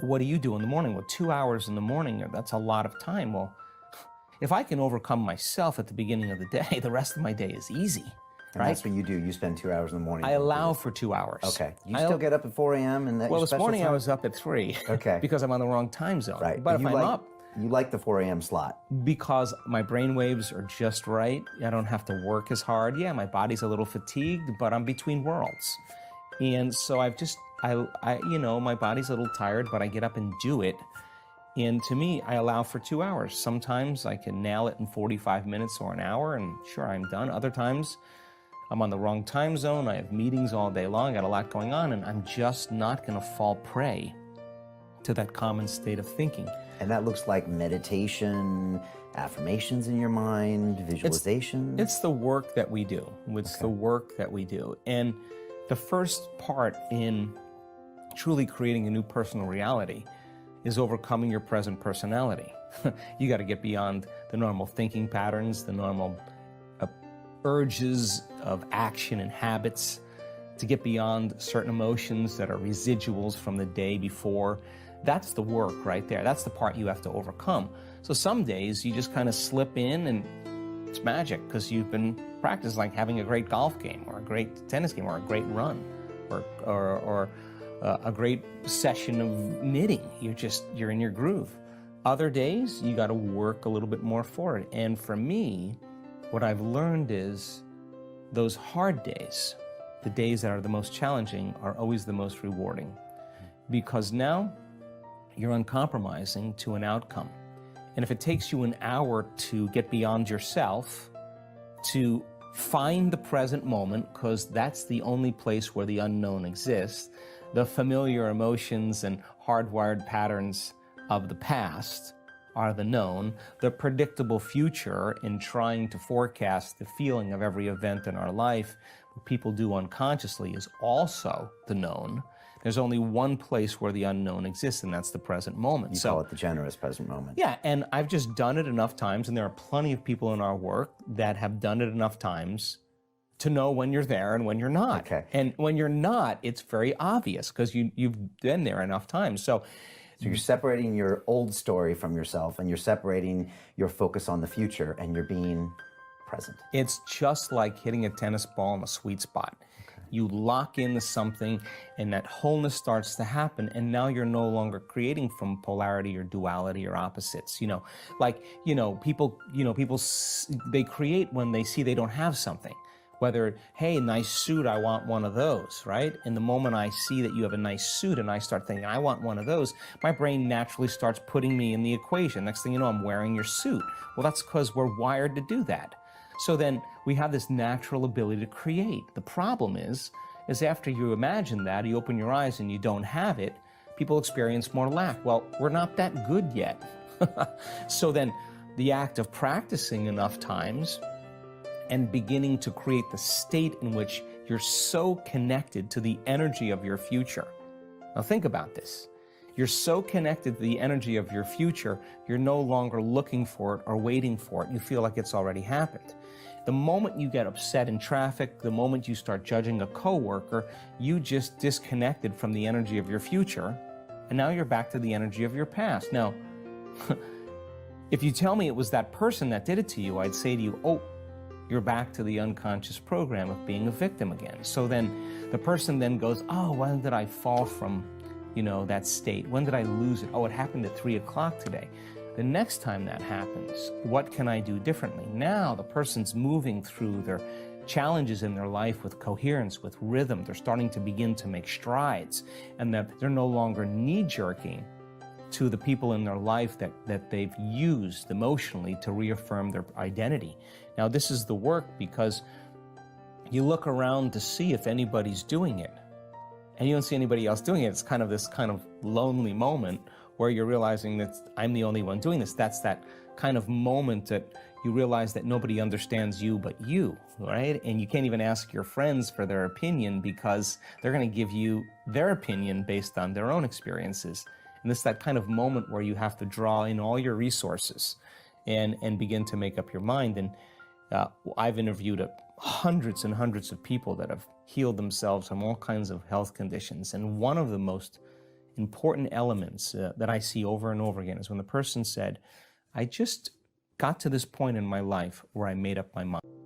what do you do in the morning? Well, 2 hours in the morning, that's a lot of time. Well, if I can overcome myself at the beginning of the day, the rest of my day is easy. And that's what you do. You spend 2 hours in the morning. I allow for 2 hours. Okay. You still get up at 4 a.m. and that Well, your this special morning time? I was up at 3. Okay. Because I'm on the wrong time zone. Right. But if I'm up, you like the 4 a.m. slot. because my brain waves are just right, I don't have to work as hard. Yeah, my body's a little fatigued, but I'm between worlds. And so I've just, my body's a little tired, but I get up and do it. And to me, I allow for 2 hours. Sometimes I can nail it in 45 minutes or an hour, and sure, I'm done. Other times, I'm on the wrong time zone. I have meetings all day long. I got a lot going on, and I'm just not going to fall prey to that common state of thinking. And that looks like meditation, affirmations in your mind, visualization. It's the work that we do. It's the work that we do. And the first part in truly creating a new personal reality is overcoming your present personality. You got to get beyond the normal thinking patterns, the normal urges of action and habits, to get beyond certain emotions that are residuals from the day before. That's the work right there. That's the part you have to overcome. So some days you just kind of slip in and it's magic because you've been practicing, like having a great golf game or a great tennis game or a great run or a great session of knitting. You're in your groove. Other days you got to work a little bit more for it. And for me, what I've learned is those hard days, the days that are the most challenging, are always the most rewarding, because now you're uncompromising to an outcome. And if it takes you an hour to get beyond yourself, to find the present moment, because that's the only place where the unknown exists, the familiar emotions and hardwired patterns of the past are the known. The predictable future, in trying to forecast the feeling of every event in our life, what people do unconsciously, is also the known. There's only one place where the unknown exists, and that's the present moment. You call it the generous present moment. Yeah, and I've just done it enough times, and there are plenty of people in our work that have done it enough times to know when you're there and when you're not. Okay. And when you're not, it's very obvious because you've been there enough times. So you're separating your old story from yourself, and you're separating your focus on the future, and you're being present. It's just like hitting a tennis ball in a sweet spot. Okay. You lock into something, and that wholeness starts to happen, and now you're no longer creating from polarity or duality or opposites. People they create when they see they don't have something. Whether, hey, nice suit, I want one of those, right? And the moment I see that you have a nice suit and I start thinking, I want one of those, my brain naturally starts putting me in the equation. Next thing you know, I'm wearing your suit. Well, that's because we're wired to do that. So then we have this natural ability to create. The problem is after you imagine that, you open your eyes and you don't have it, people experience more lack. Well, we're not that good yet. So then the act of practicing enough times and beginning to create the state in which you're so connected to the energy of your future. Now think about this. You're so connected to the energy of your future, you're no longer looking for it or waiting for it. You feel like it's already happened. The moment you get upset in traffic, the moment you start judging a coworker, you just disconnected from the energy of your future, and now you're back to the energy of your past. Now, if you tell me it was that person that did it to you, I'd say to you, oh, you're back to the unconscious program of being a victim again. So then the person then goes, oh, when did I fall from, that state? When did I lose it? Oh, it happened at 3 o'clock today. The next time that happens, what can I do differently? Now the person's moving through their challenges in their life with coherence, with rhythm. They're starting to begin to make strides, and that they're no longer knee-jerking to the people in their life that they've used emotionally to reaffirm their identity. Now, this is the work because you look around to see if anybody's doing it, and you don't see anybody else doing it. It's kind of this kind of lonely moment where you're realizing that I'm the only one doing this. That's that kind of moment that you realize that nobody understands you but you, right? And you can't even ask your friends for their opinion because they're going to give you their opinion based on their own experiences. And it's that kind of moment where you have to draw in all your resources and begin to make up your mind. And I've interviewed hundreds and hundreds of people that have healed themselves from all kinds of health conditions. And one of the most important elements that I see over and over again is when the person said, I just got to this point in my life where I made up my mind.